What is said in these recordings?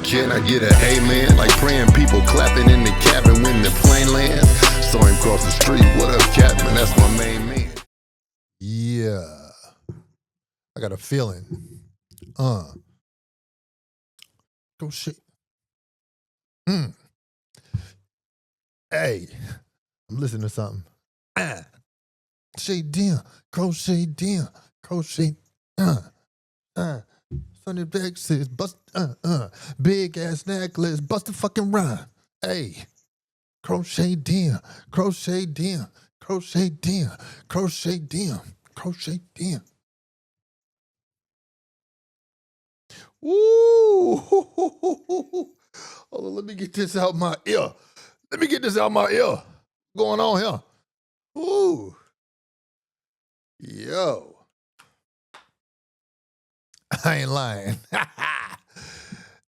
Can I get a amen? Like praying people clapping in the cabin when the plane lands. Saw him cross the street. What up, Captain? That's my main man. Yeah. I got a feeling. Go shit. Hey, I'm listening to something. Jaden, crochet down, crochet. Sunny back says bust. Big ass necklace, bust the fucking rhyme. Hey, crochet down, crochet down, crochet down, crochet down, crochet down. Woo! Hold on, let me get this out my ear. Let me get this out my ear. What's going on here? Ooh. Yo. I ain't lying.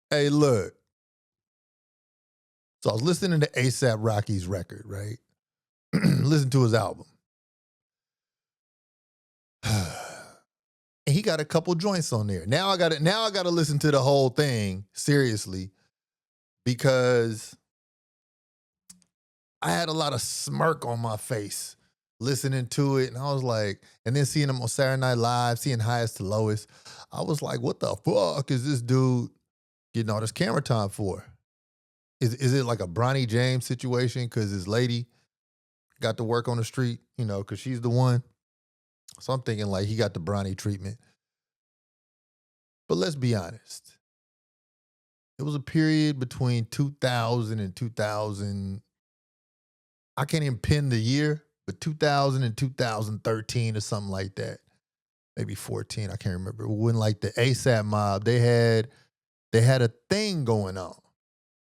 Hey, look. So I was listening to A$AP Rocky's record, right? Listen to his album. And he got a couple joints on there. Now I gotta listen to the whole thing seriously because I had a lot of smirk on my face listening to it. And I was like, and then seeing him on Saturday Night Live, seeing Highest to Lowest, I was like, what the fuck is this dude getting all this camera time for? Is it like a Bronny James situation because his lady got to work on the street, you know, because she's the one? So I'm thinking like he got the Bronny treatment. But let's be honest. It was a period between 2000 and 2000. I can't even pin the year, but 2000 and 2013 or something like that. Maybe 14, I can't remember. When like the A$AP mob, they had a thing going on.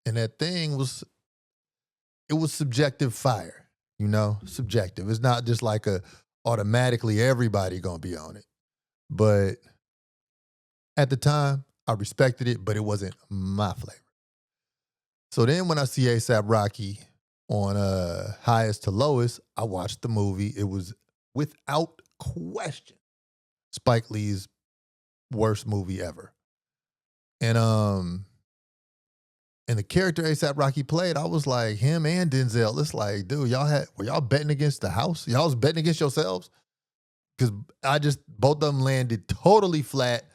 And that thing was subjective fire, you know, subjective. It's not just like automatically everybody gonna be on it. But at the time, I respected it, but it wasn't my flavor. So then when I see A$AP Rocky on Highest to Lowest, I watched the movie. It was without question Spike Lee's worst movie ever. And the character A$AP Rocky played, I was like, him and Denzel, it's like, dude, were y'all betting against the house? Y'all was betting against yourselves? Because both of them landed totally flat.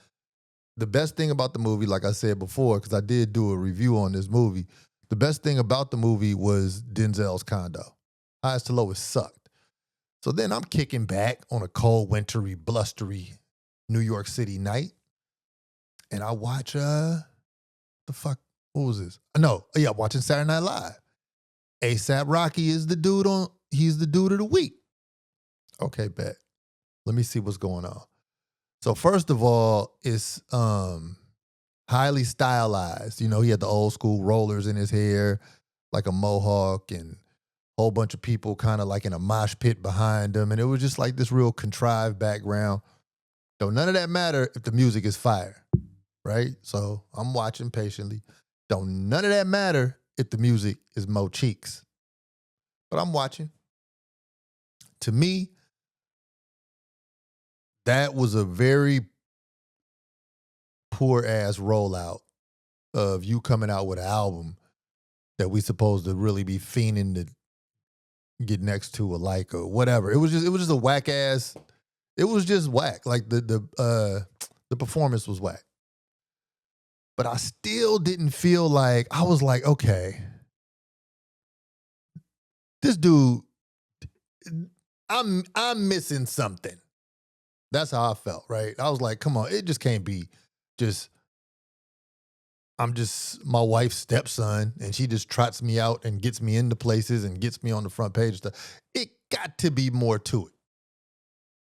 The best thing about the movie, like I said before, because I did do a review on this movie, the best thing about the movie was Denzel's condo. Highest to Lowest sucked. So then I'm kicking back on a cold, wintry, blustery New York City night, and I watch, what was this? Watching Saturday Night Live. A$AP Rocky is the dude he's the dude of the week. Okay, bet. Let me see what's going on. So first of all, it's highly stylized. You know, he had the old school rollers in his hair, like a mohawk, and a whole bunch of people kind of like in a mosh pit behind him. And it was just like this real contrived background. Though none of that matter if the music is fire, right? So I'm watching patiently. Don't none of that matter if the music is Mo Cheeks. But I'm watching. To me, that was a very poor ass rollout of you coming out with an album that we supposed to really be fiending to get next to or like or whatever. It was just a whack ass. It was just whack. Like the performance was whack. But I still didn't feel like, I was like, okay, this dude, I'm missing something. That's how I felt, right? I was like, come on, it just can't be I'm just my wife's stepson and she just trots me out and gets me into places and gets me on the front page and stuff. It got to be more to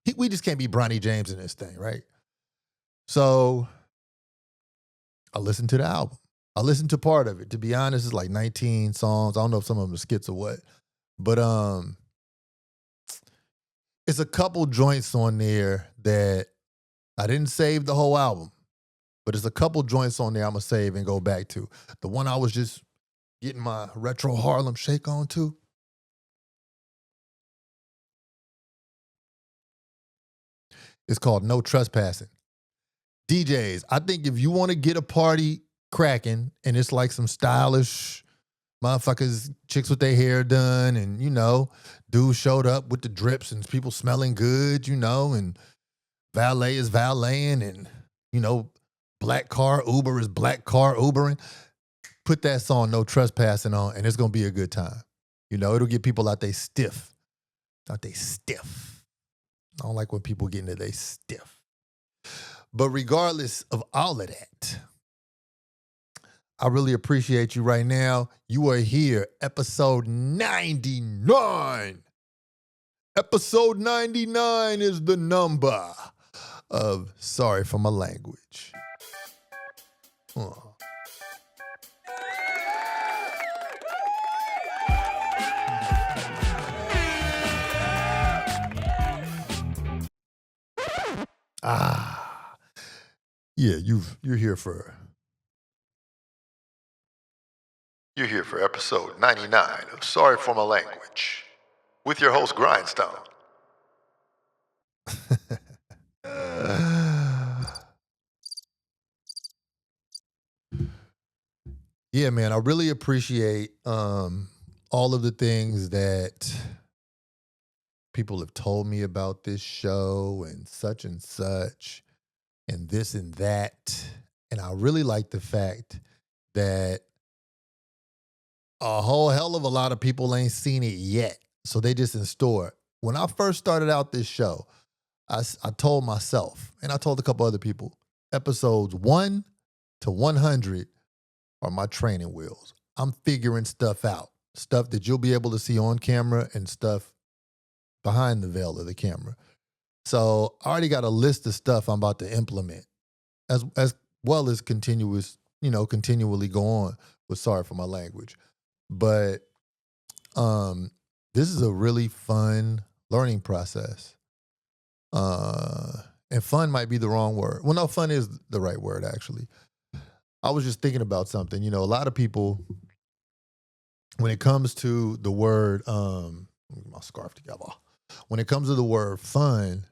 it. We just can't be Bronny James in this thing, right? So I listened to the album. I listened to part of it. To be honest, it's like 19 songs. I don't know if some of them are skits or what. But it's a couple joints on there that I didn't save the whole album. But there's a couple joints on there I'm going to save and go back to. The one I was just getting my retro Harlem shake on to. It's called No Trespassing. DJs, I think if you want to get a party cracking, and it's like some stylish motherfuckers, chicks with their hair done, and dude showed up with the drips and people smelling good, and valet is valeting, and black car Uber is black car Ubering. Put that song "No Trespassing" on, and it's gonna be a good time. It'll get people out they stiff. I don't like when people get into they stiff. But regardless of all of that, I really appreciate you right now. You are here, episode 99. Episode 99 is the number of Sorry for My Language. Yeah, you're here for episode 99 of Sorry for My Language with your host Grindstone. Yeah, man, I really appreciate all of the things that people have told me about this show and such and this and that. And I really like the fact that a whole hell of a lot of people ain't seen it yet. So they just in store. When I first started out this show, I told myself, and I told a couple other people, episodes 1 to 100 are my training wheels. I'm figuring stuff out, stuff that you'll be able to see on camera and stuff behind the veil of the camera. So I already got a list of stuff I'm about to implement, as well as continually go on with Sorry for My Language. But this is a really fun learning process. And fun might be the wrong word. Well, no, fun is the right word, actually. I was just thinking about something. A lot of people, when it comes to the word, let me get my scarf together. When it comes to the word fun,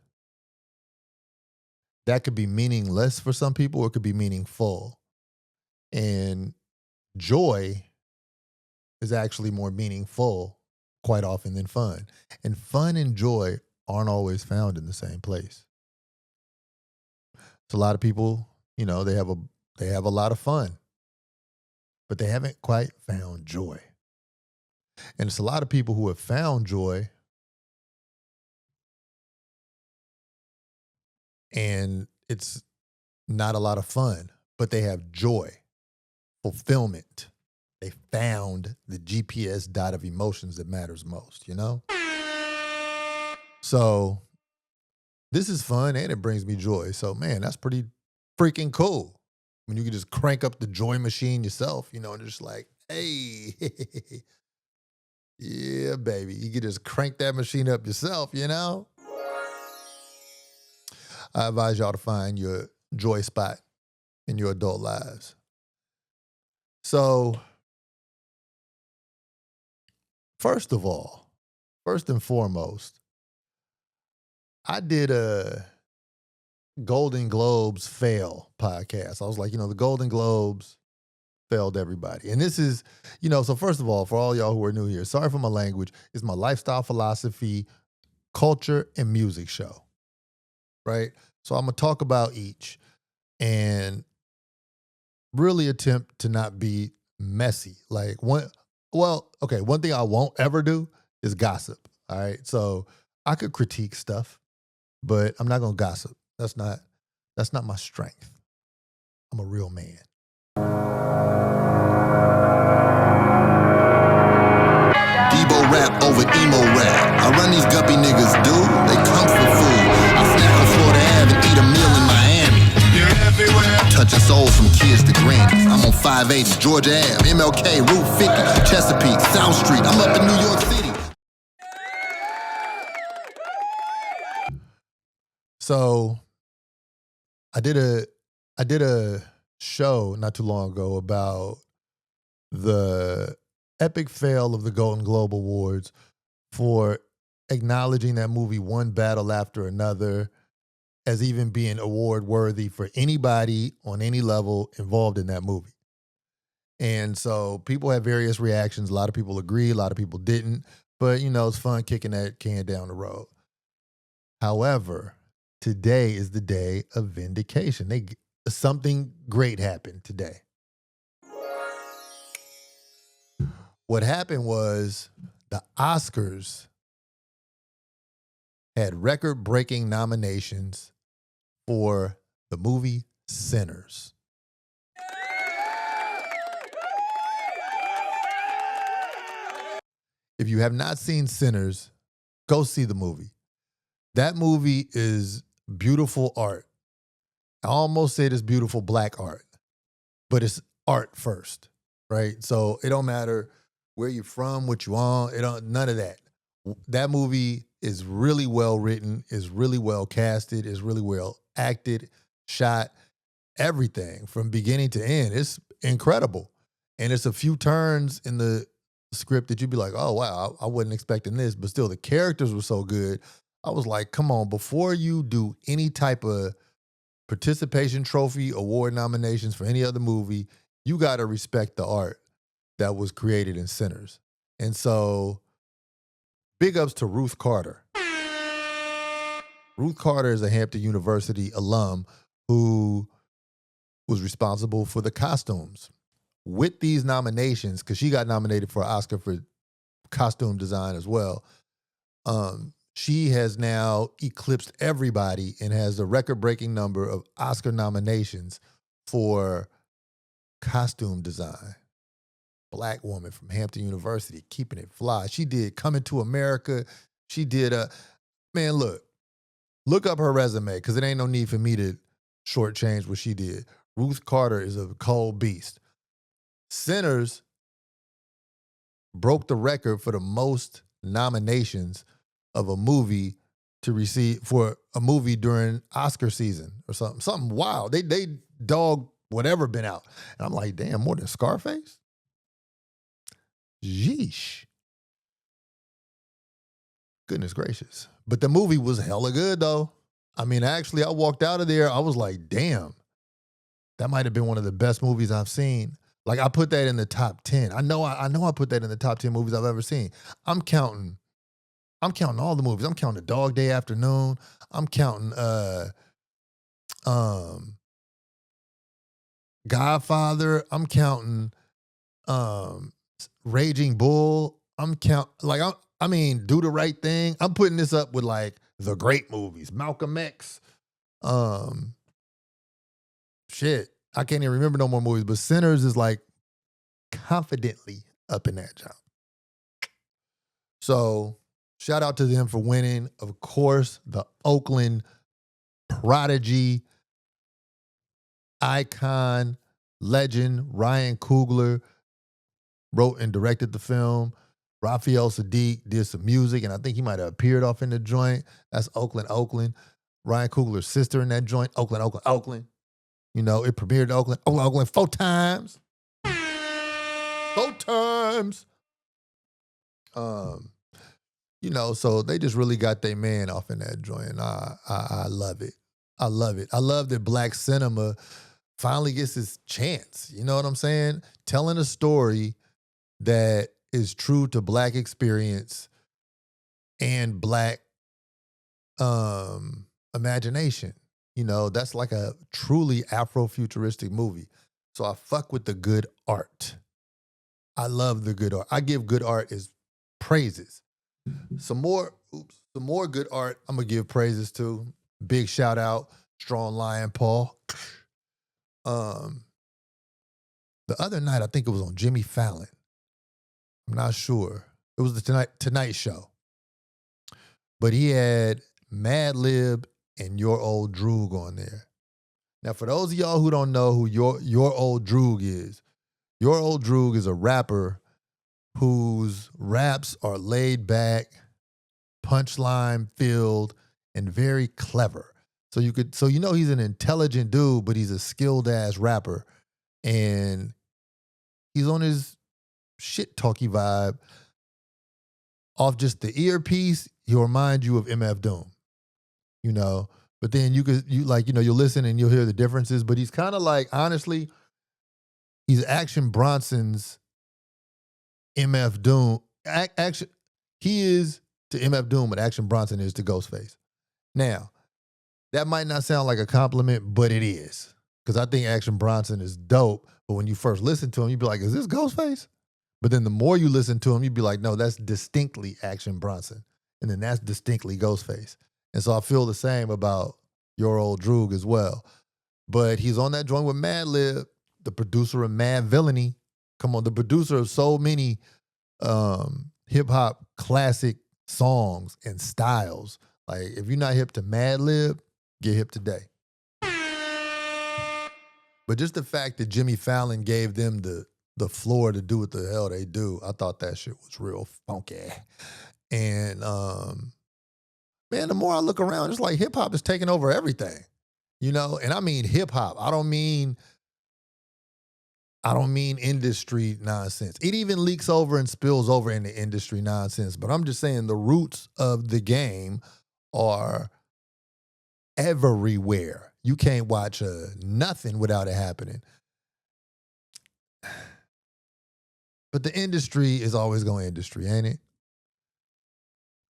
that could be meaningless for some people, or it could be meaningful. And joy is actually more meaningful quite often than fun. And fun and joy aren't always found in the same place. So a lot of people, they have a lot of fun, but they haven't quite found joy. And it's a lot of people who have found joy and it's not a lot of fun, but they have joy, fulfillment. They found the GPS dot of emotions that matters most, So this is fun and it brings me joy. So, man, that's pretty freaking cool. When you can just crank up the joy machine yourself, and just like, hey, yeah, baby. You can just crank that machine up yourself, I advise y'all to find your joy spot in your adult lives. So, first and foremost, I did a Golden Globes fail podcast. I was like, the Golden Globes failed everybody. And this is, so first of all, for all y'all who are new here, Sorry for My Language is my lifestyle, philosophy, culture, and music show, right? So I'm going to talk about each and really attempt to not be messy. Like one thing I won't ever do is gossip, all right? So I could critique stuff, but I'm not going to gossip. That's not my strength. I'm a real man. Debo rap over emo rap. I run these guppy niggas, dude. They comfort food. I snack on Florida Ave and eat a meal in Miami. You're everywhere. Touching souls from kids to grannies. I'm on 580, Georgia Ave, MLK, Route 50, Chesapeake, South Street. I'm up in New York City. So I did a show not too long ago about the epic fail of the Golden Globe Awards for acknowledging that movie one battle after another as even being award worthy for anybody on any level involved in that movie. And so people had various reactions. A lot of people agreed, a lot of people didn't. But, it's fun kicking that can down the road. However, today is the day of vindication. Something great happened today. What happened was the Oscars had record-breaking nominations for the movie Sinners. If you have not seen Sinners, go see the movie. That movie is beautiful art. I almost said it's beautiful black art, but it's art first, right? So it don't matter where you're from, what you on, none of that. That movie is really well written, is really well casted, is really well acted, shot, everything from beginning to end. It's incredible. And it's a few turns in the script that you'd be like, oh, wow, I wasn't expecting this. But still, the characters were so good. I was like, come on, before you do any type of participation trophy, award nominations for any other movie, you got to respect the art that was created in Sinners. And so, big ups to Ruth Carter. Ruth Carter is a Hampton University alum who was responsible for the costumes. With these nominations, because she got nominated for an Oscar for costume design as well, she has now eclipsed everybody and has a record-breaking number of Oscar nominations for costume design. Black woman from Hampton University, keeping it fly. She did Coming to America. She did man, look up her resume, because it ain't no need for me to shortchange what she did. Ruth Carter is a cold beast. Sinners broke the record for the most nominations of a movie to receive for a movie during Oscar season or something wild. They dog whatever been out. And I'm like, damn, more than Scarface? Yeesh. Goodness gracious. But the movie was hella good though. I mean, actually, I walked out of there, I was like, damn, that might have been one of the best movies I've seen. Like, I put that in the top 10. I know I put that in the top 10 movies I've ever seen. I'm counting all the movies. I'm counting The Dog Day Afternoon. I'm counting Godfather. I'm counting Raging Bull. Do the Right Thing. I'm putting this up with like the great movies. Malcolm X. Shit. I can't even remember no more movies, but Sinners is like confidently up in that job. So shout out to them for winning. Of course, the Oakland prodigy, icon, legend, Ryan Coogler wrote and directed the film. Raphael Sadiq did some music, and I think he might have appeared off in the joint. That's Oakland. Ryan Coogler's sister in that joint. Oakland. It premiered in Oakland 4 times. 4 times. So they just really got their man off in that joint. And I love it. I love it. I love that black cinema finally gets its chance. You know what I'm saying? Telling a story that is true to black experience and black imagination. That's like a truly Afrofuturistic movie. So I fuck with the good art. I love the good art. I give good art as praises. Some more good art I'm going to give praises to. Big shout out, Strong Lion Paul. The other night, I think it was on Jimmy Fallon. I'm not sure. It was the Tonight Show. But he had Mad Lib and Your Old Droog on there. Now, for those of y'all who don't know who Your Old Droog is, Your Old Droog is a rapper whose raps are laid back, punchline filled, and very clever. So he's an intelligent dude, but he's a skilled ass rapper, and he's on his shit talky vibe. Off just the earpiece, he'll remind you of MF Doom. But then you'll listen and you'll hear the differences. But he's kind of like, honestly, He's Action Bronson's MF Doom. Action, he is to MF Doom what Action Bronson is to Ghostface. Now, that might not sound like a compliment, but it is. Because I think Action Bronson is dope, but when you first listen to him, you'd be like, is this Ghostface? But then the more you listen to him, you'd be like, no, that's distinctly Action Bronson. And then that's distinctly Ghostface. And so I feel the same about your old Droog as well. But he's on that joint with Madlib, the producer of Mad Villainy. Come on, the producer of so many hip-hop classic songs and styles. Like, if you're not hip to Madlib, get hip today. But just the fact that Jimmy Fallon gave them the floor to do what the hell they do, I thought that shit was real funky. And man, the more I look around, it's like hip hop is taking over everything. You know, and I mean hip hop. I don't mean industry nonsense. It even leaks over and spills over into industry nonsense. But I'm just saying the roots of the game are everywhere. You can't watch nothing without it happening. But the industry is always going industry, ain't it?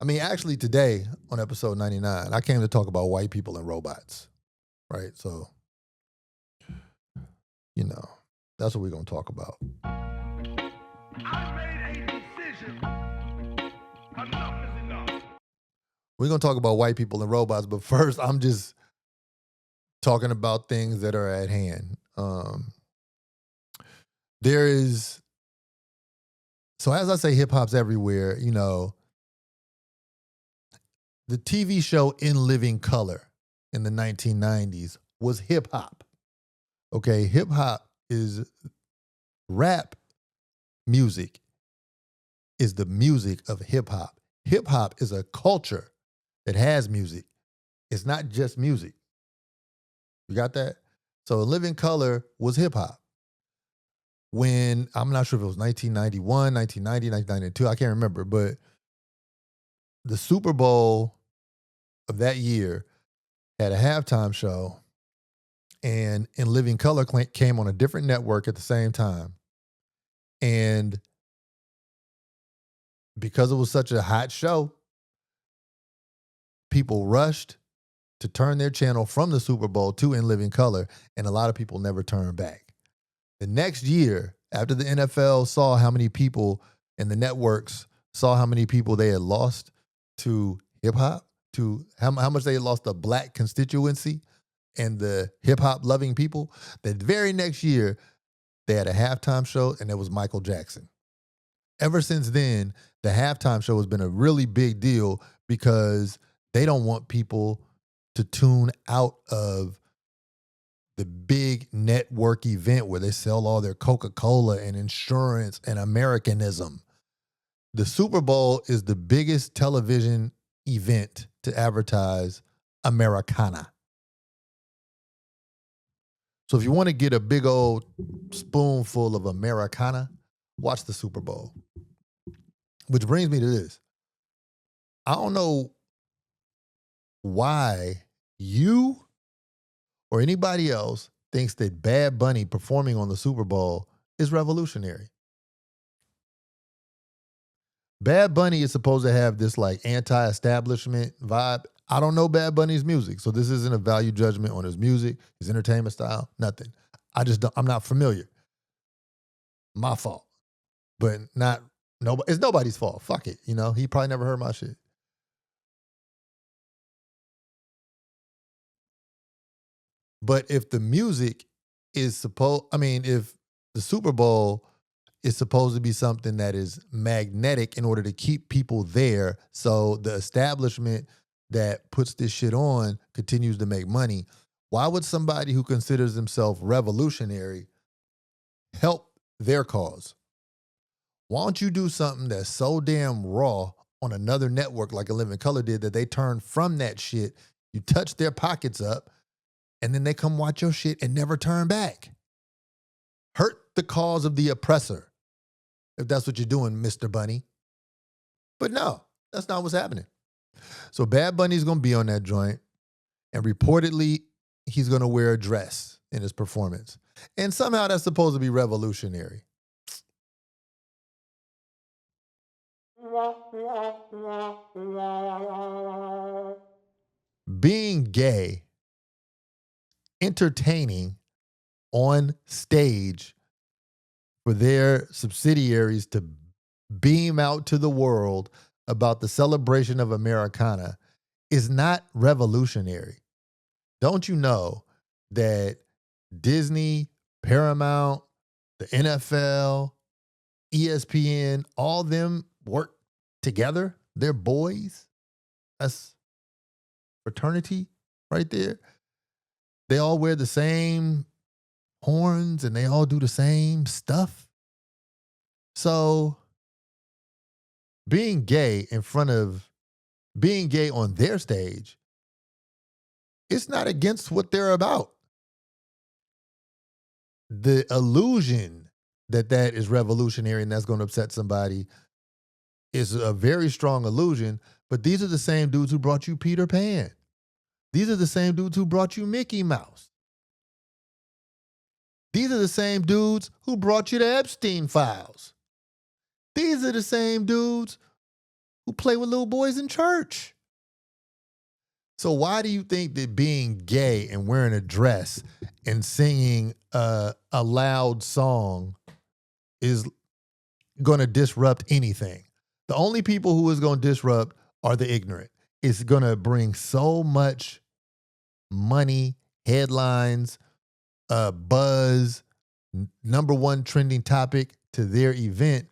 I mean, actually today on episode 99, I came to talk about white people and robots, right? So, you know, that's what we're going to talk about. I made a decision. Enough is enough. We're going to talk about white people and robots, but first I'm just talking about things that are at hand. So as I say, hip hop's everywhere, you know, the TV show In Living Color in the 1990s was hip hop. Okay, hip hop is rap music is the music of hip hop. Hip hop is a culture that has music. It's not just music. You got that? So Living Color was hip hop. When, I'm not sure if it was 1991, 1990, 1992, I can't remember, but the Super Bowl of that year had a halftime show, and In Living Color came on a different network at the same time. And because it was such a hot show, people rushed to turn their channel from the Super Bowl to In Living Color, and a lot of people never turned back. The next year, after the NFL saw how many people and the networks saw how many people they had lost to hip-hop, to how much they had lost the black constituency and the hip-hop loving people, the very next year, they had a halftime show, and it was Michael Jackson. Ever since then, the halftime show has been a really big deal because they don't want people to tune out of the big network event where they sell all their Coca-Cola and insurance and Americanism. The Super Bowl is the biggest television event to advertise Americana. So if you want to get a big old spoonful of Americana, watch the Super Bowl. Which brings me to this. I don't know why you or anybody else thinks that Bad Bunny performing on the Super Bowl is revolutionary. Bad Bunny is supposed to have this like anti-establishment vibe. I don't know Bad Bunny's music, so this isn't a value judgment on his music, his entertainment style, nothing. I'm not familiar. My fault. But it's nobody's fault. Fuck it. You know, he probably never heard my shit. But if the music is if the Super Bowl is supposed to be something that is magnetic in order to keep people there, so the establishment that puts this shit on continues to make money, why would somebody who considers themselves revolutionary help their cause? Why don't you do something that's so damn raw on another network like A Living Color did that they turn from that shit, you touch their pockets up, and then they come watch your shit and never turn back? Hurt the cause of the oppressor, if that's what you're doing, Mr. Bunny. But no, that's not what's happening. So Bad Bunny's going to be on that joint, and reportedly, he's going to wear a dress in his performance. And somehow that's supposed to be revolutionary. Being gay, entertaining on stage for their subsidiaries to beam out to the world about the celebration of Americana is not revolutionary. Don't you know that Disney, Paramount, the NFL, ESPN, all them work together? They're boys. That's fraternity right there. They all wear the same horns and they all do the same stuff. So being gay on their stage, it's not against what they're about. The illusion that is revolutionary and that's going to upset somebody is a very strong illusion, but these are the same dudes who brought you Peter Pan. These are the same dudes who brought you Mickey Mouse. These are the same dudes who brought you the Epstein files. These are the same dudes who play with little boys in church. So why do you think that being gay and wearing a dress and singing a loud song is going to disrupt anything? The only people who is going to disrupt are the ignorant. It's going to bring so much money, headlines, buzz, number one trending topic to their event.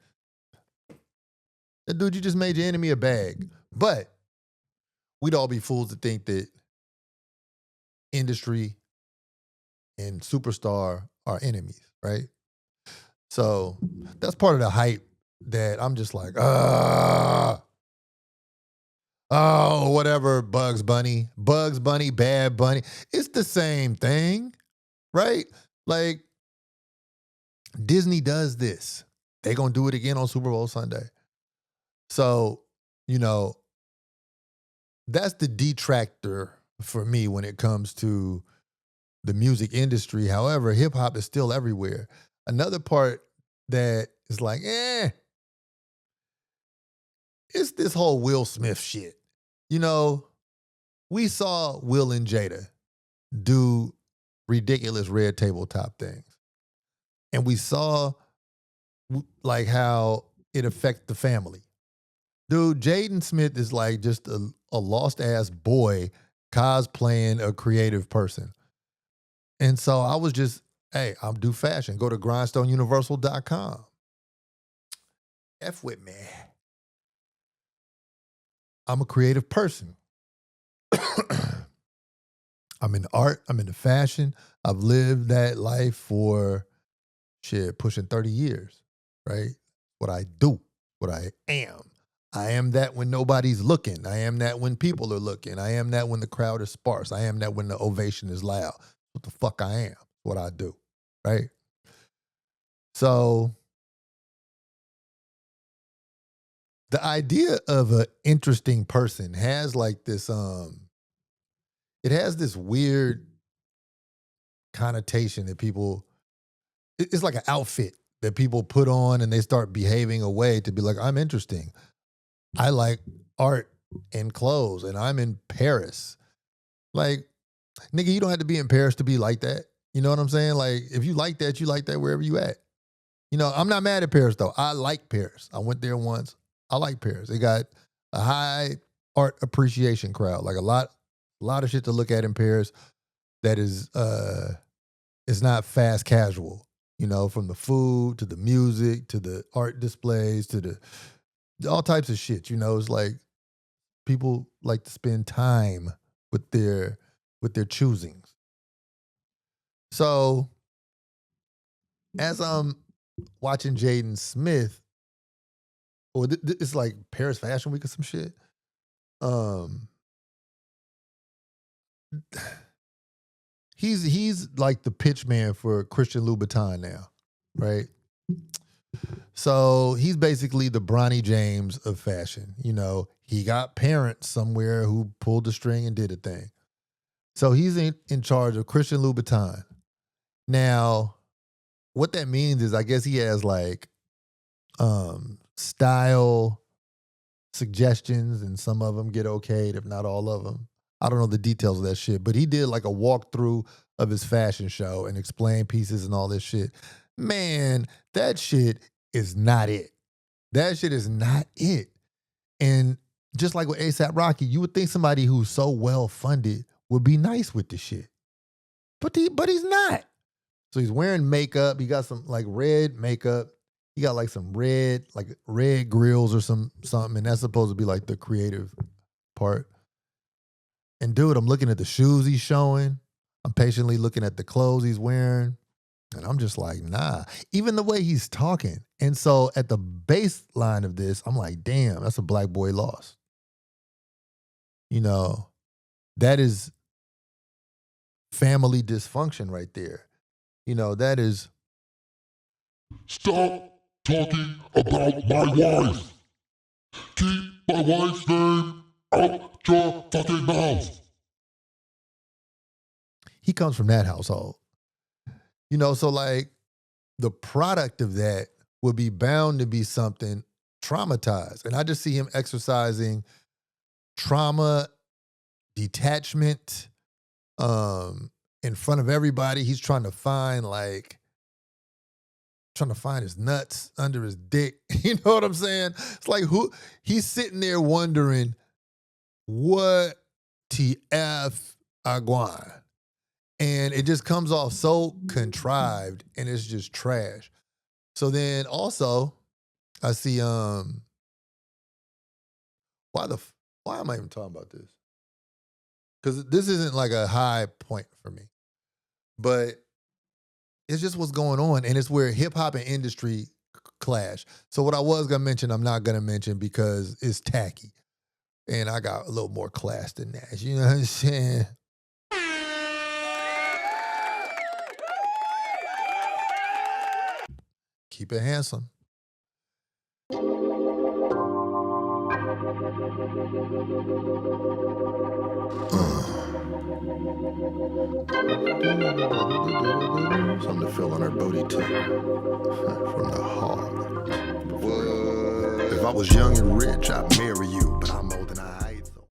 That dude, you just made your enemy a bag. But we'd all be fools to think that industry and superstar are enemies, right? So that's part of the hype that I'm just like, oh, whatever, Bugs Bunny, Bad Bunny. It's the same thing, right? Like, Disney does this. They're going to do it again on Super Bowl Sunday. So, that's the detractor for me when it comes to the music industry. However, hip hop is still everywhere. Another part that is like, it's this whole Will Smith shit. We saw Will and Jada do ridiculous red tabletop things. And we saw like how it affects the family. Dude, Jaden Smith is like just a lost ass boy cosplaying a creative person. And so I was just, hey, I'm do fashion. Go to grindstoneuniversal.com. F with me. I'm a creative person. I'm into art. I'm into fashion. I've lived that life for pushing 30 years, right? What I do, what I am. I am that when nobody's looking. I am that when people are looking. I am that when the crowd is sparse. I am that when the ovation is loud. What the fuck I am, what I do, right? So the idea of an interesting person has like this, it has this weird connotation that people, it's like an outfit that people put on and they start behaving a way to be like, I'm interesting. I like art and clothes and I'm in Paris. Like, nigga, you don't have to be in Paris to be like that. You know what I'm saying? Like, if you like that wherever you at. I'm not mad at Paris though. I like Paris. I went there once. I like Paris. They got a high art appreciation crowd. Like a lot of shit to look at in Paris that is not fast casual. From the food to the music to the art displays to the all types of shit. It's like people like to spend time with their choosings. So as I'm watching Jaden Smith, or it's like Paris Fashion Week or some shit. He's like the pitch man for Christian Louboutin now, right? So he's basically the Bronny James of fashion. He got parents somewhere who pulled the string and did a thing. So he's in charge of Christian Louboutin. Now, what that means is I guess he has like style suggestions, and some of them get okayed, if not all of them. I don't know the details of that shit, but he did like a walkthrough of his fashion show and explained pieces and all this shit. Man, that shit is not it. That shit is not it. And just like with A$AP Rocky, you would think somebody who's so well funded would be nice with the shit, but he's not. So he's wearing makeup. He got some like red makeup. He got like some red grills or something, and that's supposed to be like the creative part. And dude, I'm looking at the shoes he's showing. I'm patiently looking at the clothes he's wearing. And I'm just like, nah. Even the way he's talking. And so at the baseline of this, I'm like, damn, that's a black boy lost. You know, that is family dysfunction right there. You know, that is. Stop talking about my wife. Keep my wife's name out your fucking mouth. He comes from that household. You know, so like the product of that would be bound to be something traumatized. And I just see him exercising trauma, detachment, in front of everybody. He's trying to find his nuts under his dick. You know what I'm saying? It's like he's sitting there wondering what TF Aguan. And it just comes off so contrived, and it's just trash. So then also, I see why am I even talking about this? Because this isn't like a high point for me, but it's just what's going on, and it's where hip hop and industry clash. So what I was gonna mention, I'm not gonna mention because it's tacky, and I got a little more class than that. You know what I'm saying? Keep it handsome. Something to feel on her booty too. From the heart. What? If I was young and rich, I'd marry you, but I'm old and I hate so.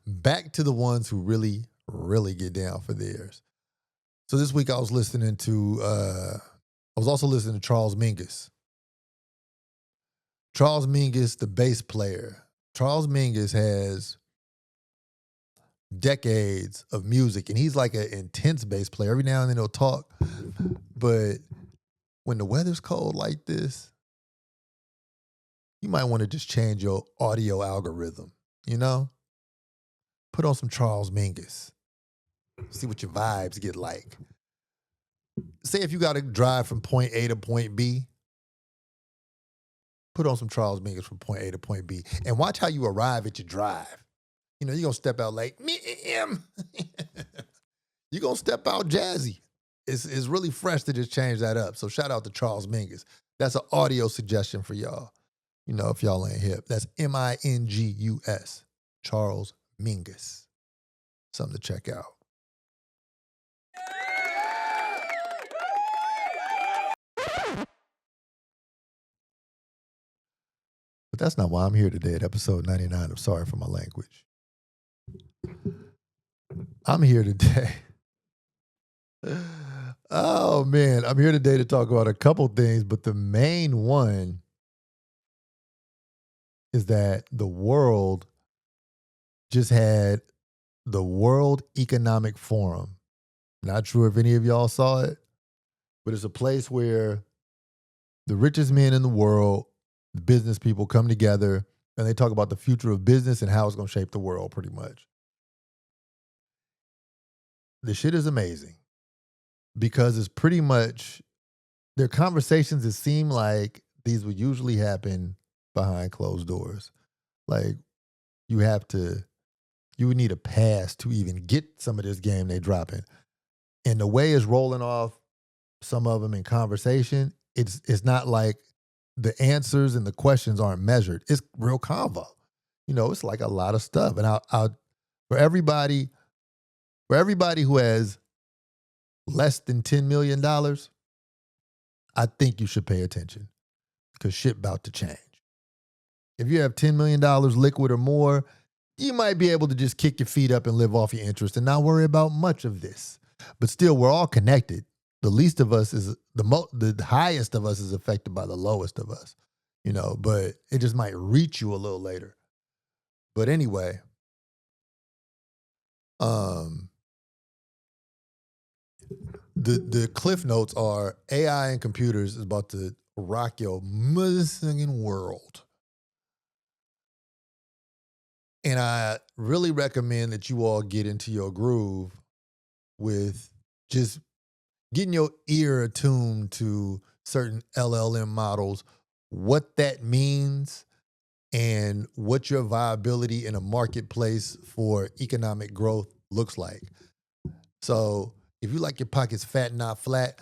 Back to the ones who really, really get down for theirs. So this week I was listening to, I was also listening to Charles Mingus. Charles Mingus, the bass player. Charles Mingus has decades of music, and he's like an intense bass player. Every now and then he'll talk, but when the weather's cold like this, you might want to just change your audio algorithm, you know? Put on some Charles Mingus. See what your vibes get like. Say if you got to drive from point A to point B, put on some Charles Mingus from point A to point B, and watch how you arrive at your drive. You know, you're going to step out like, you're going to step out jazzy. It's really fresh to just change that up. So shout out to Charles Mingus. That's an audio suggestion for y'all. You know, if y'all ain't hip. That's Mingus. Charles Mingus. Something to check out. But that's not why I'm here today at episode 99 of Sorry for My Language. I'm here today. Oh, man. I'm here today to talk about a couple things, but the main one is that the world just had the World Economic Forum. Not sure if any of y'all saw it, but it's a place where the richest men in the world, the business people come together and they talk about the future of business and how it's going to shape the world pretty much. The shit is amazing because it's pretty much, they're conversations that seem like these would usually happen behind closed doors. Like you would need a pass to even get some of this game they dropping. And the way it's rolling off some of them in conversation, it's not like the answers and the questions aren't measured. It's real convo. It's like a lot of stuff. And for everybody who has less than $10 million, I think you should pay attention because shit about to change. If you have $10 million liquid or more, you might be able to just kick your feet up and live off your interest and not worry about much of this. But still, we're all connected. The least of us is the highest of us is affected by the lowest of us, but it just might reach you a little later. But anyway, the cliff notes are AI and computers is about to rock your motherfucking world. And I really recommend that you all get into your groove with just getting your ear attuned to certain LLM models, what that means, and what your viability in a marketplace for economic growth looks like. So if you like your pockets fat, not flat,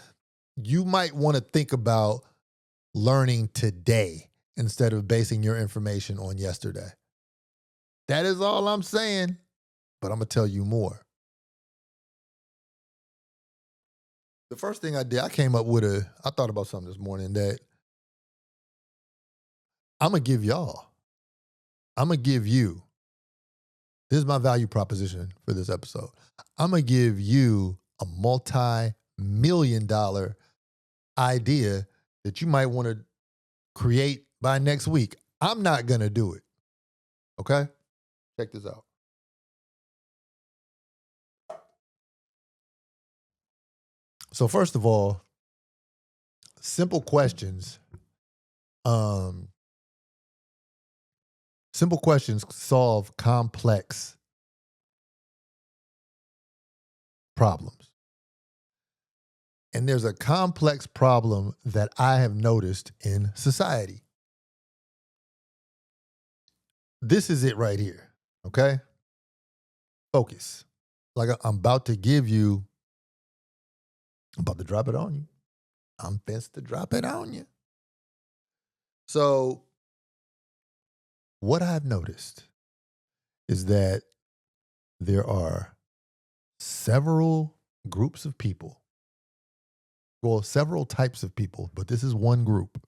you might want to think about learning today instead of basing your information on yesterday. That is all I'm saying, but I'm going to tell you more. The first thing I did, I thought about something this morning that I'm going to give y'all. I'm going to give you. This is my value proposition for this episode. I'm going to give you a multi-million-dollar idea that you might want to create by next week. I'm not going to do it. Okay? Check this out. So first of all, simple questions. Simple questions solve complex problems. And there's a complex problem that I have noticed in society. This is it right here, okay? Focus. Like I'm about to drop it on you. I'm fixed to drop it on you. So what I've noticed is that there are several groups of people, well, several types of people, but this is one group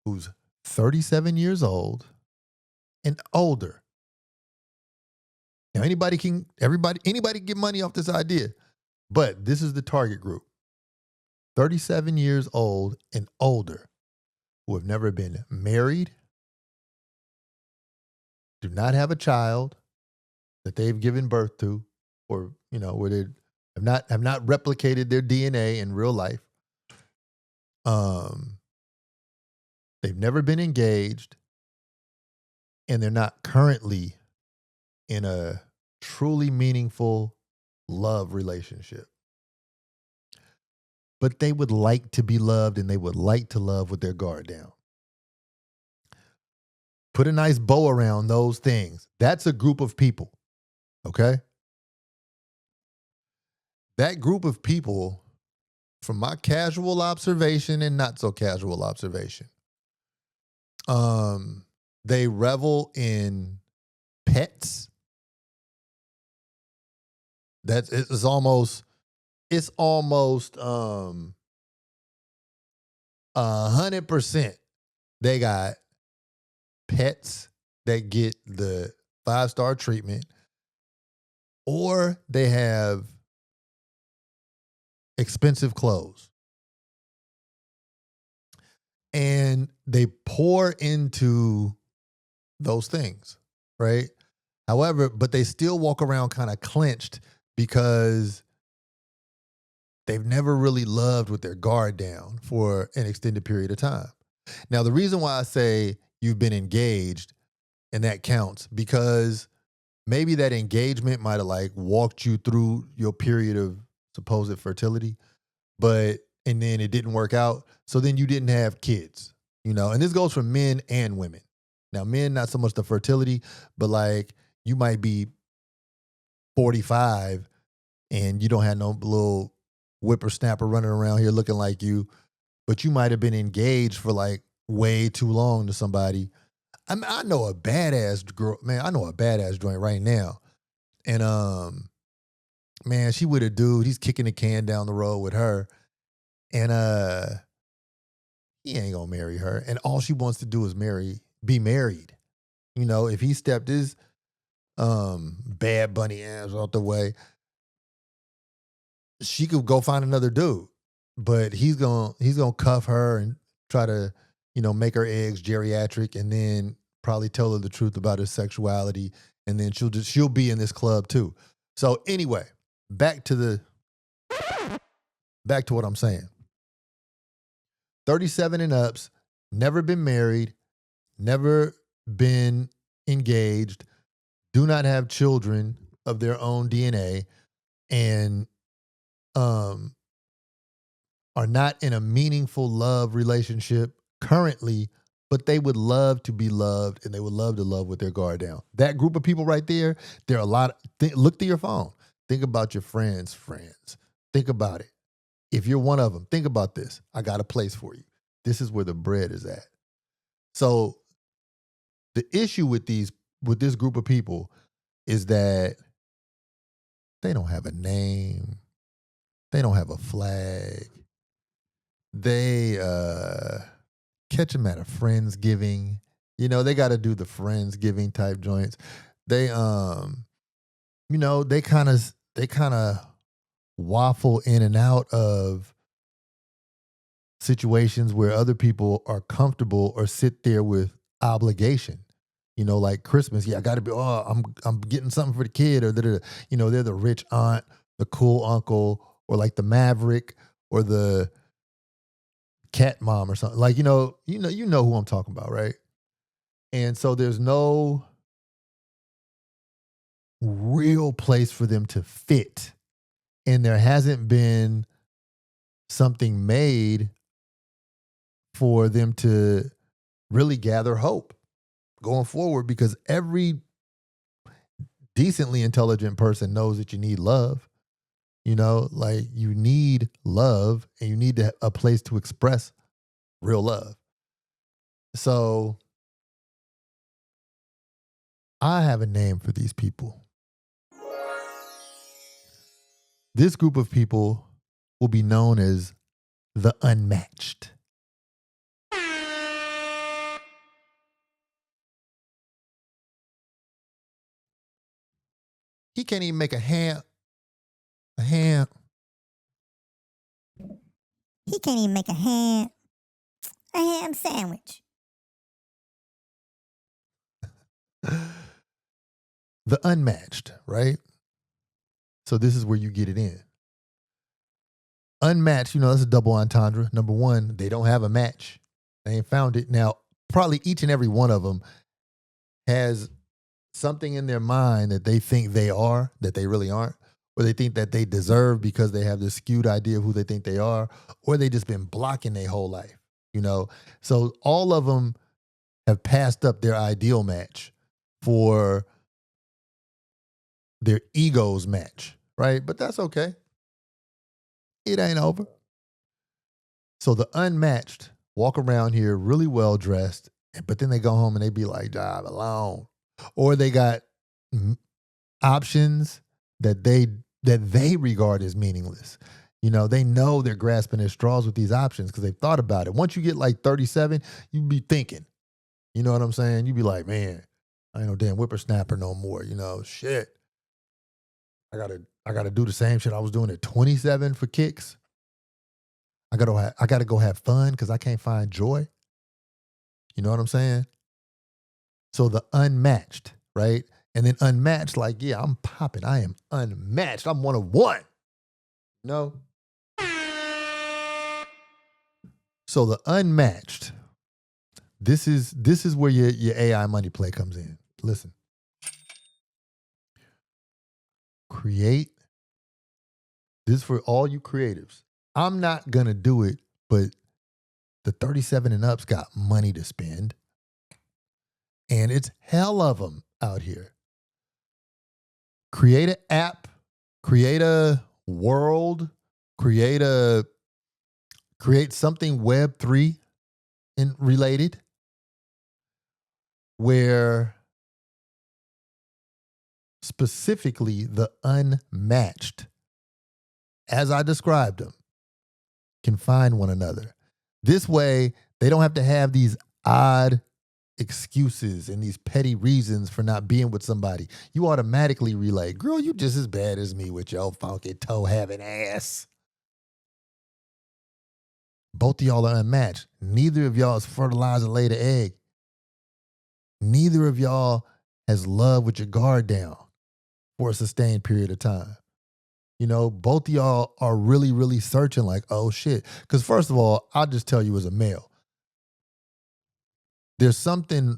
who's 37 years old and older. Now, anybody can get money off this idea, but this is the target group. 37 years old and older who have never been married, do not have a child that they've given birth to, or, where they have not replicated their DNA in real life. They've never been engaged, and they're not currently in a truly meaningful love relationship. But they would like to be loved, and they would like to love with their guard down. Put a nice bow around those things. That's a group of people, okay? That group of people, from my casual observation and not so casual observation, they revel in pets. It's almost 100%. They got pets that get the 5-star treatment, or they have expensive clothes. And they pour into those things, right? However, but they still walk around kind of clenched because they've never really loved with their guard down for an extended period of time. Now, the reason why I say you've been engaged, and that counts, because maybe that engagement might have walked you through your period of supposed fertility, and then it didn't work out. So then you didn't have kids, and this goes for men and women. Now, men, not so much the fertility, but you might be 45 and you don't have no little whippersnapper running around here looking like you, but you might have been engaged for like way too long to somebody. I mean, I know a badass girl, man. I know a badass joint right now, and man, she with a dude. He's kicking the can down the road with her, and he ain't gonna marry her. And all she wants to do is be married. You know, if he stepped his Bad Bunny ass out the way, she could go find another dude. But he's gonna cuff her and try to, make her eggs geriatric, and then probably tell her the truth about his sexuality, and then she'll be in this club too. So anyway, back to what I'm saying. 37 and ups, never been married, never been engaged, do not have children of their own DNA, and are not in a meaningful love relationship currently, but they would love to be loved, and they would love to love with their guard down. That group of people right there, there are a lot. Look through your phone. Think about your friends' friends. Think about it. If you're one of them, think about this. I got a place for you. This is where the bread is at. So the issue with this group of people is that they don't have a name. They don't have a flag. They catch them at a Friendsgiving. They got to do the Friendsgiving type joints. They they kind of waffle in and out of situations where other people are comfortable or sit there with obligation. Like Christmas. Yeah, I got to be. Oh, I'm getting something for the kid, or they're the rich aunt, the cool uncle, or like the maverick, or the cat mom, or something. Like you know who I'm talking about, right? And so there's no real place for them to fit, and there hasn't been something made for them to really gather hope going forward, because every decently intelligent person knows that you need love. Like you need love, and you need a place to express real love. So I have a name for these people. This group of people will be known as the unmatched. He can't even make a ham. He can't even make a ham sandwich. The unmatched, right? So this is where you get it in. Unmatched, that's a double entendre. Number one, they don't have a match. They ain't found it. Now, probably each and every one of them has something in their mind that they think they are, that they really aren't, or they think that they deserve because they have this skewed idea of who they think they are, or they just been blocking their whole life, So all of them have passed up their ideal match for their ego's match, right? But that's okay. It ain't over. So the unmatched walk around here really well dressed, but then they go home and they be like, "Drive alone," or they got options that they regard as meaningless. They know they're grasping at straws with these options because they've thought about it. Once you get like 37, you be thinking. You know what I'm saying? You be like, man, I ain't no damn whippersnapper no more. Shit. I gotta do the same shit I was doing at 27 for kicks. I gotta go have fun because I can't find joy. You know what I'm saying? So the unmatched, right? And then unmatched, like, yeah, I'm popping. I am unmatched. I'm one of one. No. So the unmatched, this is where your AI money play comes in. Listen. Create. This is for all you creatives. I'm not gonna do it, but the 37 and ups got money to spend. And it's hell of them out here. Create an app, create a world, create a create something Web3 and related where specifically the unmatched, as I described them, can find one another. This way, they don't have to have these odd excuses and these petty reasons for not being with somebody. You automatically relay, girl, you just as bad as me with your funky toe having ass. Both of y'all are unmatched. Neither of y'all is fertilized or laid an egg. Neither of y'all has love with your guard down for a sustained period of time. You know, both of y'all are really, really searching like, oh shit. Because first of all, I'll just tell you as a male, there's something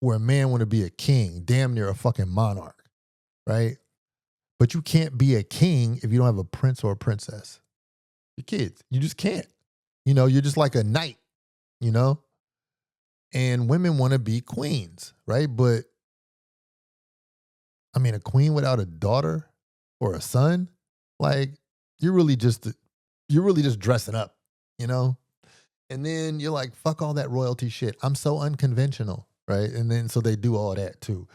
where a man want to be a king, damn near a fucking monarch, right? But you can't be a king if you don't have a prince or a princess. Your kids, you just can't. You know, you're just like a knight, you know? And women want to be queens, right? But, I mean, a queen without a daughter or a son, like, you're really just dressing up, you know? And then you're like, fuck all that royalty shit. I'm so unconventional, right? And then so they do all that too.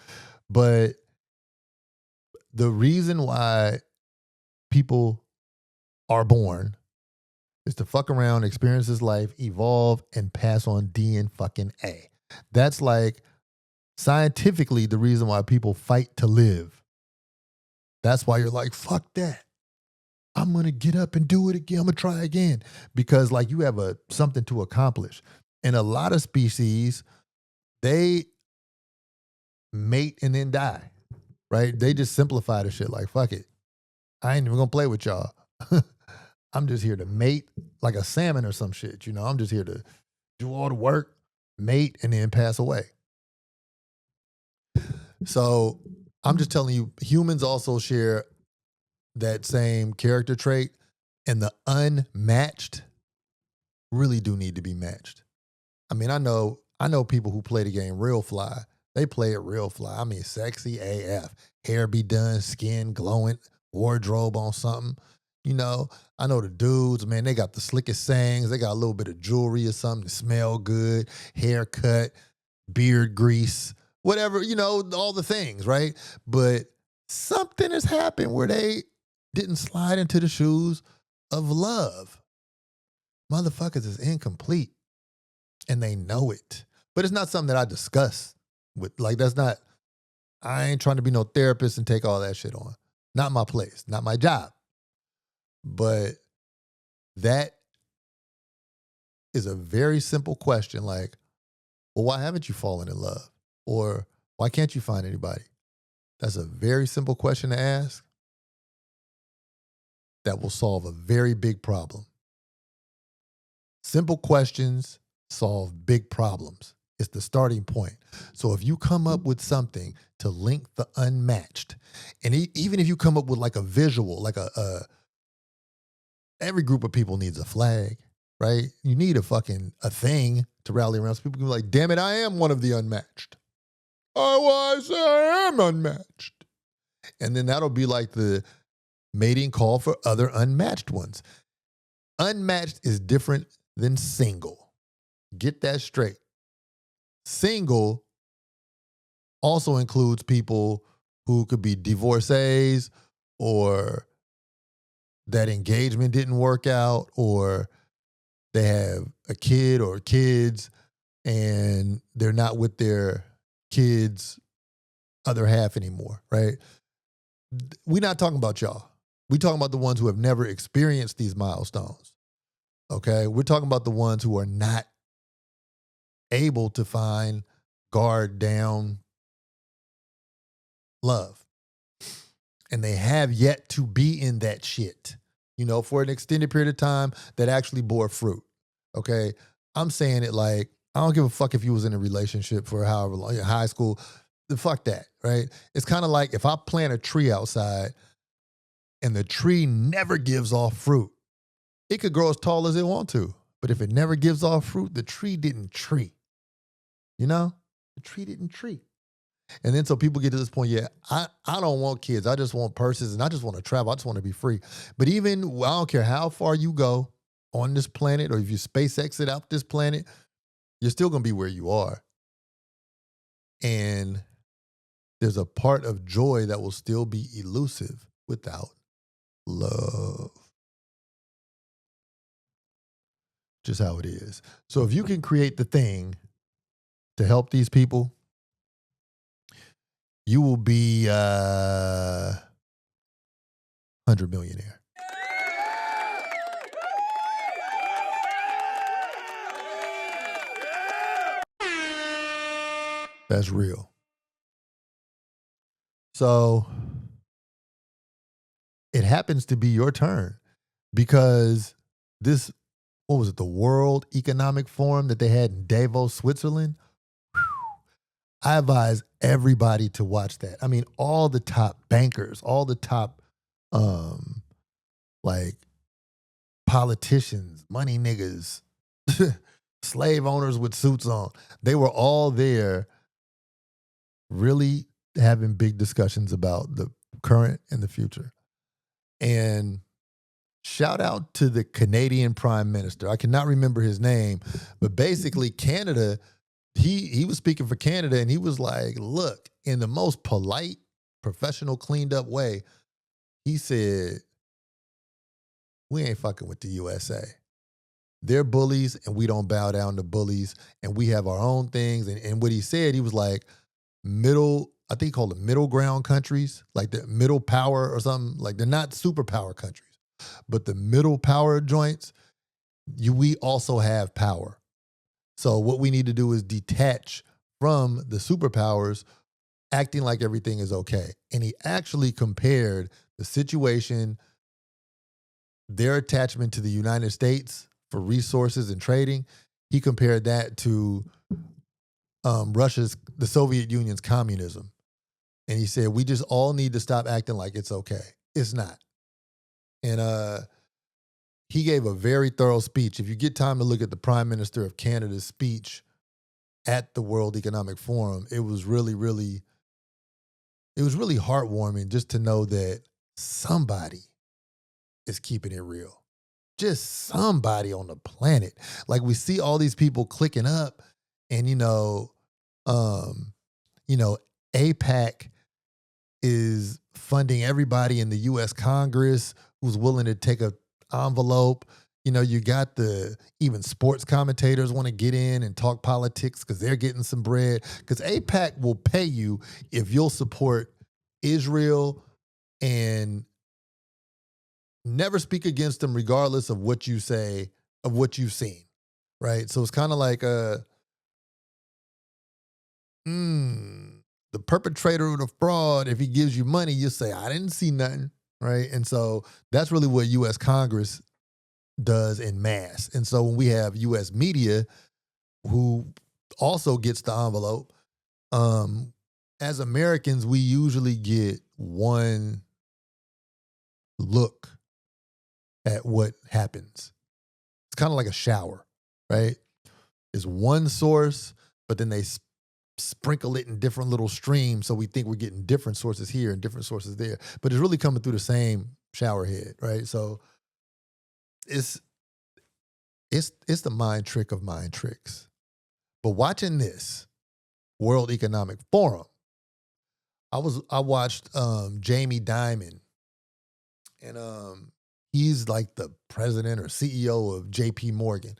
But the reason why people are born is to fuck around, experience this life, evolve, and pass on DNA. That's like scientifically the reason why people fight to live. That's why you're like, fuck that. I'm going to get up and do it again. I'm going to try again. Because like you have something to accomplish. And a lot of species, they mate and then die, right? They just simplify the shit like, fuck it. I ain't even going to play with y'all. I'm just here to mate like a salmon or some shit, you know? I'm just here to do all the work, mate, and then pass away. So I'm just telling you, humans also share that same character trait, and the unmatched really do need to be matched. I mean, I know people who play the game real fly. They play it real fly. I mean, sexy AF. Hair be done, skin glowing, wardrobe on something. You know, I know the dudes, man, they got the slickest sayings. They got a little bit of jewelry or something to smell good, haircut, beard grease, whatever, you know, all the things, right? But something has happened where they didn't slide into the shoes of love. Motherfuckers is incomplete and they know it. But it's not something that I discuss with, like, that's not, I ain't trying to be no therapist and take all that shit on. Not my place, not my job. But that is a very simple question, like, well, why haven't you fallen in love? Or why can't you find anybody? That's a very simple question to ask that will solve a very big problem. Simple questions solve big problems. It's the starting point. So if you come up with something to link the unmatched, and even if you come up with like a visual, like every group of people needs a flag, right? You need a thing to rally around. So people can be like, damn it, I am one of the unmatched. Oh, I say I am unmatched. And then that'll be like the mating call for other unmatched ones. Unmatched is different than single. Get that straight. Single also includes people who could be divorcees, or that engagement didn't work out, or they have a kid or kids and they're not with their kids' other half anymore, right? We're not talking about y'all. We're talking about the ones who have never experienced these milestones, okay? We're talking about the ones who are not able to find guard down love. And they have yet to be in that shit, you know, for an extended period of time that actually bore fruit, okay? I'm saying it like, I don't give a fuck if you was in a relationship for however long, high school, fuck that, right? It's kind of like if I plant a tree outside and the tree never gives off fruit, it could grow as tall as it wants to, but if it never gives off fruit, the tree didn't tree, you know? The tree didn't tree. And then so people get to this point, yeah, I don't want kids. I just want purses and I just want to travel. I just want to be free. But even, I don't care how far you go, on this planet, or if you space exit out this planet, you're still going to be where you are. And there's a part of joy that will still be elusive without love. Just how it is. So if you can create the thing to help these people, you will be 100 millionaire. That's real. So it happens to be your turn because this, what was it, the World Economic Forum that they had in Davos, Switzerland? I advise everybody to watch that. I mean, all the top bankers, all the top like politicians, money niggas, slave owners with suits on, they were all there really having big discussions about the current and the future. And shout out to the Canadian Prime Minister. I cannot remember his name, but basically Canada, he was speaking for Canada, and he was like, look, in the most polite, professional, cleaned up way, he said, we ain't fucking with the USA. They're bullies, and we don't bow down to bullies, and we have our own things. And what he said, he was like, I think he called them middle ground countries, like the middle power or something. Like, they're not superpower countries, but the middle power joints, we also have power. So what we need to do is detach from the superpowers acting like everything is okay. And he actually compared the situation, their attachment to the United States for resources and trading. He compared that to the Soviet Union's communism. And he said, we just all need to stop acting like it's okay. It's not. And he gave a very thorough speech. If you get time to look at the Prime Minister of Canada's speech at the World Economic Forum, it was really heartwarming just to know that somebody is keeping it real. Just somebody on the planet. Like, we see all these people clicking up, and AIPAC is funding everybody in the U.S. Congress who's willing to take a envelope. You got even sports commentators want to get in and talk politics because they're getting some bread. Because AIPAC will pay you if you'll support Israel and never speak against them regardless of what you say, of what you've seen, right? So it's kind of like the perpetrator of the fraud, if he gives you money, you say, I didn't see nothing, right? And so that's really what U.S. Congress does in mass. And so when we have U.S. media who also gets the envelope, as Americans, we usually get one look at what happens. It's kind of like a shower, right? It's one source, but then they sprinkle it in different little streams, so we think we're getting different sources here and different sources there, but it's really coming through the same shower head, right? So it's the mind trick of mind tricks. But watching this World Economic Forum, I watched Jamie Dimon, and he's like the president or CEO of JP Morgan.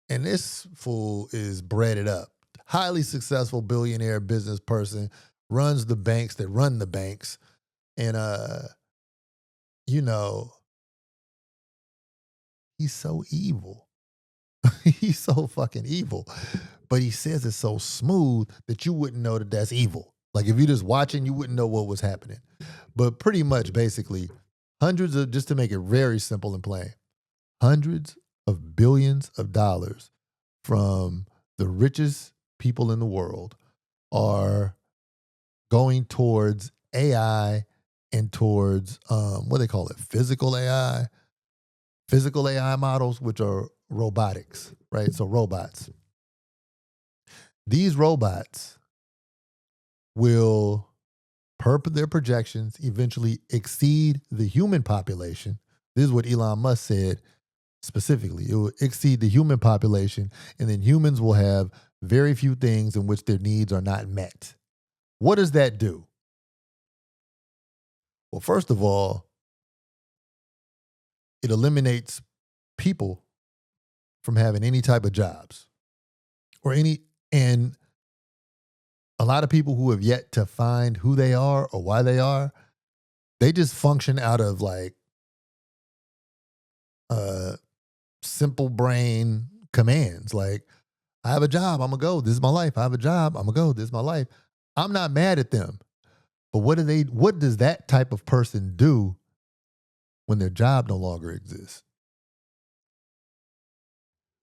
And this fool is breaded up. Highly successful billionaire business person, runs the banks that run the banks. And, he's so evil. He's so fucking evil. But he says it's so smooth that you wouldn't know that that's evil. Like, if you're just watching, you wouldn't know what was happening. But pretty much, basically, just to make it very simple and plain, hundreds of billions of dollars from the richest people in the world are going towards AI and towards, what they call it, physical AI models, which are robotics, right? So robots. These robots will, per their projections, eventually exceed the human population. This is what Elon Musk said specifically. It will exceed the human population, and then humans will have very few things in which their needs are not met. What does that do? Well, first of all, it eliminates people from having any type of jobs and a lot of people who have yet to find who they are or why they are, they just function out of like simple brain commands. Like, I have a job, I'm gonna go, this is my life. I have a job, I'm gonna go, this is my life. I'm not mad at them. But what does that type of person do when their job no longer exists?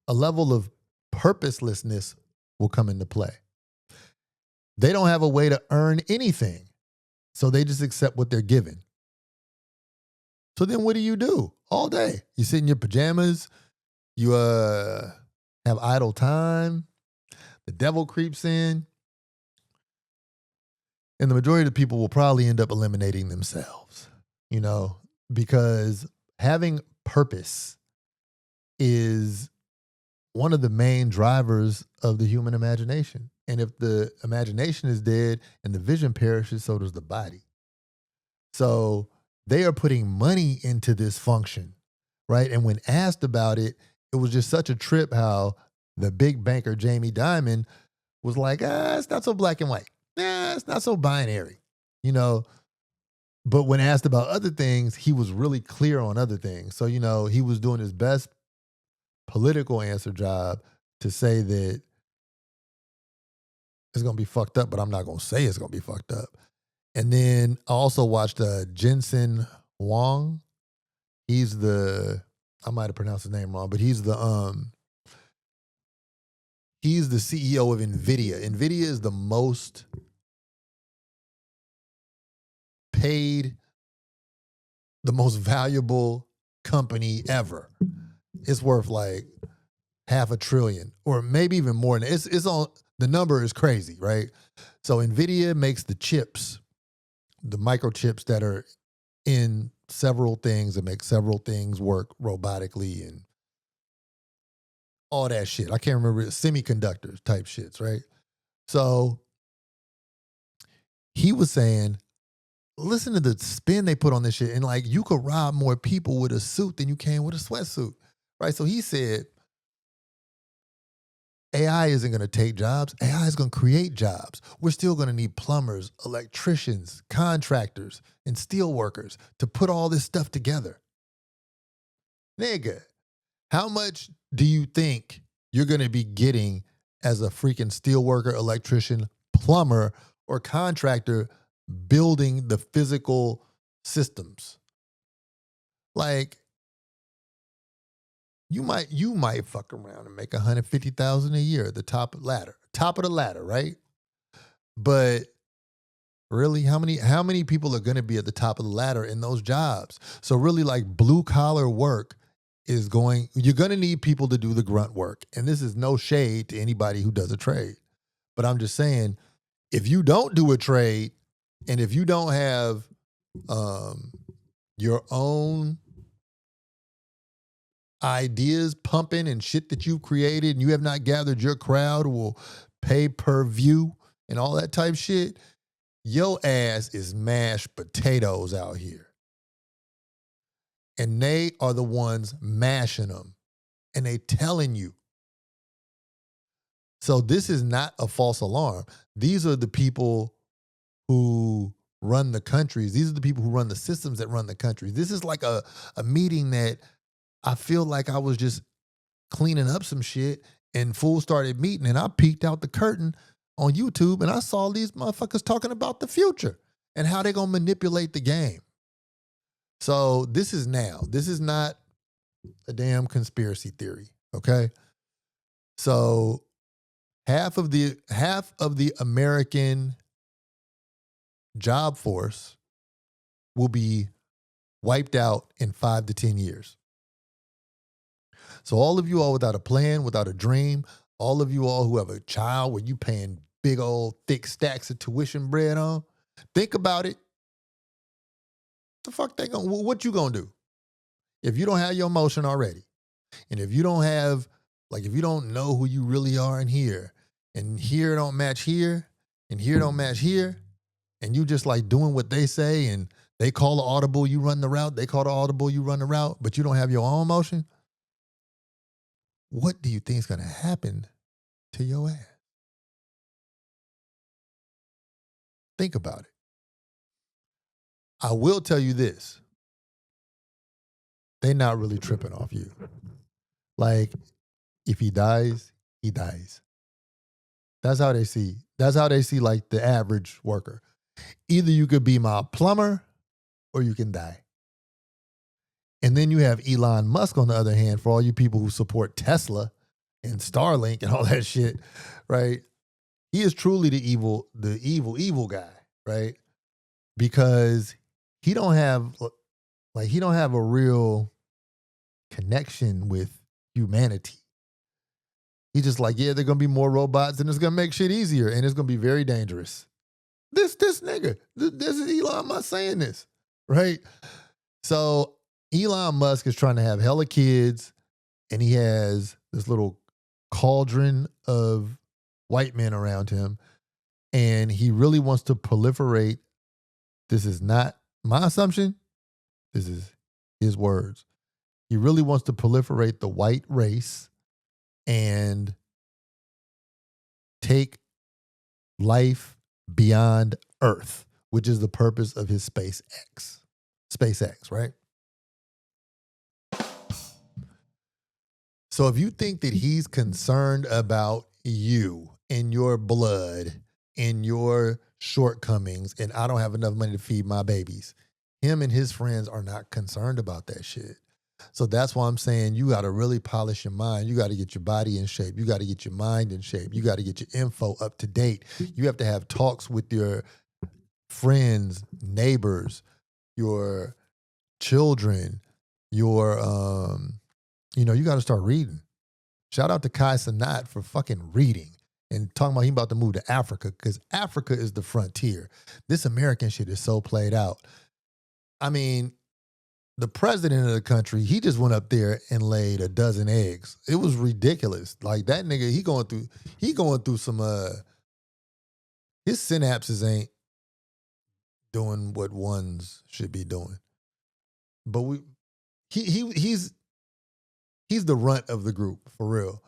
A level of purposelessness will come into play. They don't have a way to earn anything, so they just accept what they're given. So then what do all day? You sit in your pajamas, you have idle time, the devil creeps in, and the majority of the people will probably end up eliminating themselves, because having purpose is one of the main drivers of the human imagination. And if the imagination is dead and the vision perishes, so does the body. So they are putting money into this function, right? And when asked about it, it was just such a trip how the big banker, Jamie Dimon, was like, it's not so black and white. It's not so binary, But when asked about other things, he was really clear on other things. So, he was doing his best political answer job to say that it's going to be fucked up, but I'm not going to say it's going to be fucked up. And then I also watched Jensen Huang. I might have pronounced his name wrong, but he's the CEO of NVIDIA. NVIDIA is the most paid, the most valuable company ever. It's worth like $500 billion or maybe even more. It's on, the number is crazy, right? So NVIDIA makes the chips, the microchips that are in several things that make several things work robotically and all that shit. I can't remember, semiconductors type shits, right? So he was saying, listen to the spin they put on this shit. And like, you could rob more people with a suit than you can with a sweatsuit, right? So he said, AI isn't going to take jobs. AI is going to create jobs. We're still going to need plumbers, electricians, contractors, and steel workers to put all this stuff together. Nigga, how much do you think you're going to be getting as a freaking steel worker, electrician, plumber, or contractor building the physical systems? Like, you might fuck around and make $150,000 a year at the top of the ladder, right? But really, how many people are going to be at the top of the ladder in those jobs? So really, like, blue collar work you're going to need people to do the grunt work. And this is no shade to anybody who does a trade, but I'm just saying, if you don't do a trade and if you don't have your own ideas pumping and shit that you've created and you have not gathered your crowd who will pay per view and all that type shit, your ass is mashed potatoes out here. And they are the ones mashing them. And they telling you. So this is not a false alarm. These are the people who run the countries. These are the people who run the systems that run the countries. This is like a meeting that I feel like I was just cleaning up some shit and fools started meeting and I peeked out the curtain on YouTube and I saw these motherfuckers talking about the future and how they're going to manipulate the game. So this is now. This is not a damn conspiracy theory, okay? So half of the American job force will be wiped out in 5 to 10 years. So all of you all without a plan, without a dream, all of you all who have a child where you paying big old thick stacks of tuition bread on, think about it. The fuck what you gonna do if you don't have your motion already? And if you don't have, like, if you don't know who you really are in here, and here don't match here, and here don't match here, and you just like doing what they say, and they call the audible, you run the route, they call the audible, you run the route, but you don't have your own motion, what do you think is going to happen to your ass? Think about it. I will tell you this. They're not really tripping off you. Like, if he dies, he dies. That's how they see. That's how they see like the average worker. Either you could be my plumber or you can die. And then you have Elon Musk on the other hand, for all you people who support Tesla and Starlink and all that shit, right? He is truly the evil guy, right? Because he don't have a real connection with humanity. He's just like, yeah, they're gonna be more robots and it's gonna make shit easier and it's gonna be very dangerous. This nigga, this is Elon Musk saying this, right? So Elon Musk is trying to have hella kids, and he has this little cauldron of white men around him, and he really wants to proliferate. This is not my assumption. This is his words. He really wants to proliferate the white race and take life beyond Earth, which is the purpose of his SpaceX, right? So if you think that he's concerned about you and your blood and your shortcomings and I don't have enough money to feed my babies, him and his friends are not concerned about that shit. So that's why I'm saying you got to really polish your mind. You got to get your body in shape. You got to get your mind in shape. You got to get your info up to date. You have to have talks with your friends, neighbors, your children, your, you got to start reading. Shout out to Kai Cenat for fucking reading and talking about he about to move to Africa because Africa is the frontier. This American shit is so played out. I mean, the president of the country, he just went up there and laid a dozen eggs. It was ridiculous. Like that nigga, he going through some his synapses ain't doing what ones should be doing. But he's the runt of the group, for real.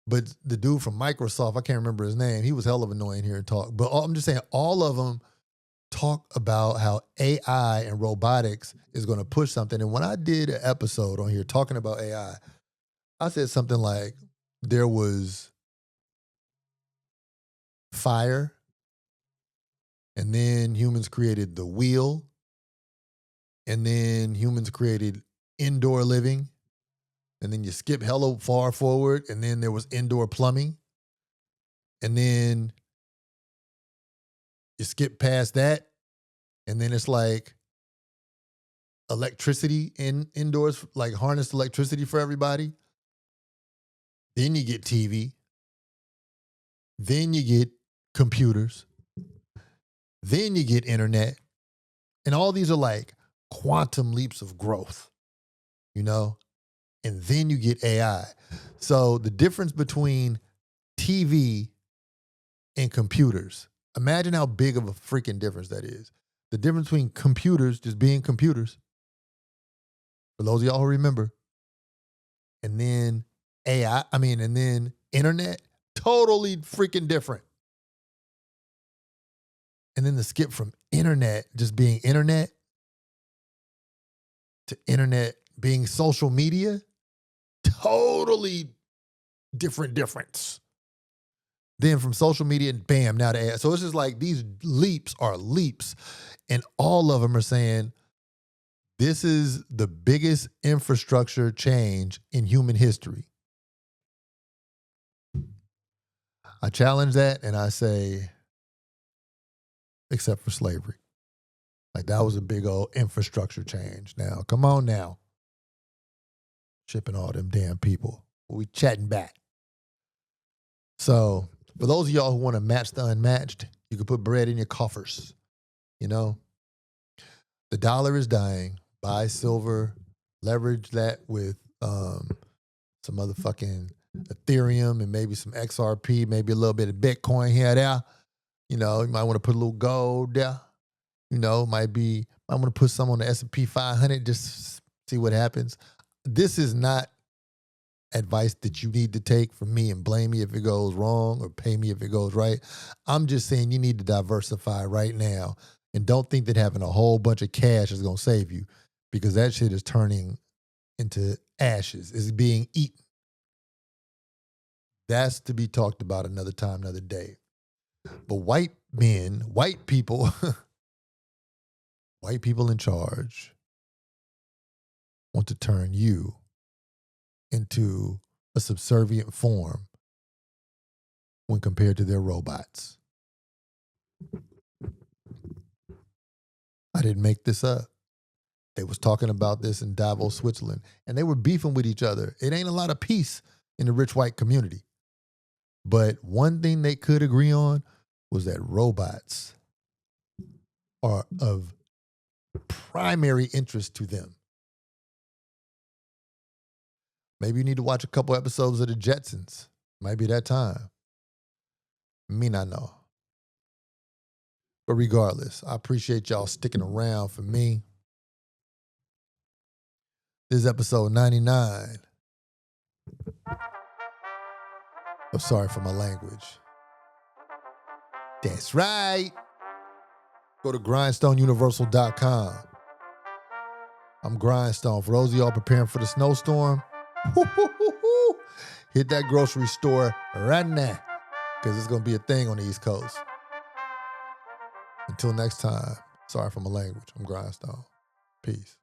But the dude from Microsoft, I can't remember his name, he was hell of annoying here and talk. But I'm just saying, all of them talk about how AI and robotics is going to push something. And when I did an episode on here talking about AI, I said something like there was fire, and then humans created the wheel, and then humans created indoor living, and then you skip hella far forward, and then there was indoor plumbing, and then you skip past that, and then it's like electricity indoors, like harnessed electricity for everybody. Then you get TV. Then you get computers. Then you get internet. And all these are like quantum leaps of growth, And then you get AI. So the difference between TV and computers, imagine how big of a freaking difference that is. The difference between computers just being computers, for those of y'all who remember, and then and then internet, totally freaking different. And then the skip from internet just being internet to internet being social media, totally different difference. Then from social media, bam, now to AI. So it's just like these leaps are leaps. And all of them are saying, this is the biggest infrastructure change in human history. I challenge that and I say, except for slavery. Like that was a big old infrastructure change. Now, come on now. Shipping all them damn people. We chatting back. So for those of y'all who want to match the unmatched, you can put bread in your coffers. The dollar is dying. Buy silver. Leverage that with some motherfucking Ethereum and maybe some XRP, maybe a little bit of Bitcoin here or there. You know, you might want to put a little gold there. You know, might want to put some on the S&P 500, just see what happens. This is not advice that you need to take from me and blame me if it goes wrong or pay me if it goes right. I'm just saying you need to diversify right now and don't think that having a whole bunch of cash is going to save you, because that shit is turning into ashes. It's being eaten. That's to be talked about another time, another day. But white people, white people in charge want to turn you into a subservient form when compared to their robots. I didn't make this up. They was talking about this in Davos, Switzerland, and they were beefing with each other. It ain't a lot of peace in the rich white community. But one thing they could agree on was that robots are of primary interest to them. Maybe you need to watch a couple episodes of the Jetsons. Might be that time. Me not know. But regardless, I appreciate y'all sticking around for me. This is episode 99 of Sorry for My Language. That's right. Go to grindstoneuniversal.com. I'm Grindstone. For those of y'all preparing for the snowstorm, hit that grocery store right now, because it's going to be a thing on the East Coast. Until next time, sorry for my language. I'm Grindstone. Peace.